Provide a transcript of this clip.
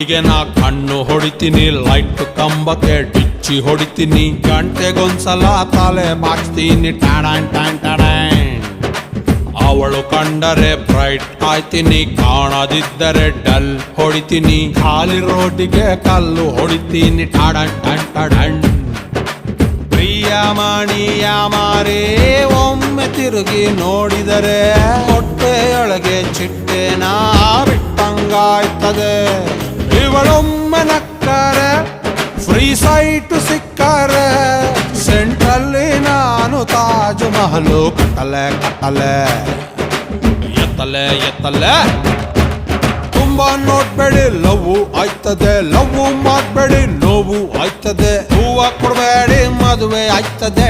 ಹೀಗೆ ನಾ ಕಣ್ಣು ಹೊಡಿತೀನಿ, ಲೈಟ್ ಕಂಬಕ್ಕೆ ಡಿಚ್ಚಿ ಹೊಡಿತೀನಿ, ಗಂಟೆಗೊಂದ್ಸಲ ತಲೆ ಬಾಚ್ತೀನಿ ಟಾಡಾನ್ ಟಾನ್ ಟಾಡಾನ್. ಅವಳು ಕಂಡರೆ ಬ್ರೈಟ್ ಆಯ್ತೀನಿ, ಕಾಣದಿದ್ದರೆ ಡಲ್ ಹೊಡಿತೀನಿ, ಖಾಲಿ ರೋಟಿಗೆ ಕಲ್ಲು ಹೊಡಿತೀನಿ ಟಾಡಾನ್ ಟಾನ್ ಟಾಡಾನ್. ಪ್ರಿಯಮಣಿಯ ಮಾರೇ ಒಮ್ಮೆ ತಿರುಗಿ ನೋಡಿದರೆ ಹೊಟ್ಟೆಯೊಳಗೆ ಚಿಟ್ಟೆನ ಬಿಟ್ಟಂಗಾಯ್ತದೆ. ಇವಳೊಮ್ಮೆ ನಕ್ಕರೆ ಫ್ರೀ ಸೈಟ್ ಸಿಕ್ಕರೆ ಸೆಂಟ್ರಲ್ಲಿ ನಾನು ತಾಜ್ ಮಹಲು ಕಟ್ಟಲೆ ಕಟ್ಟಲೆ. ಎತ್ತಲೆ ಎತ್ತಲೆ ತುಂಬಾ ನೋಡ್ಬೇಡಿ, ಲವ್ ಆಯ್ತದೆ, ಲವ್ ಮಾಡ್ಬೇಡಿ ನೋವು ಆಯ್ತದೆ, ಹೂವ ಕೊಡ್ಬೇಡಿ ಮದುವೆ ಆಯ್ತದೆ.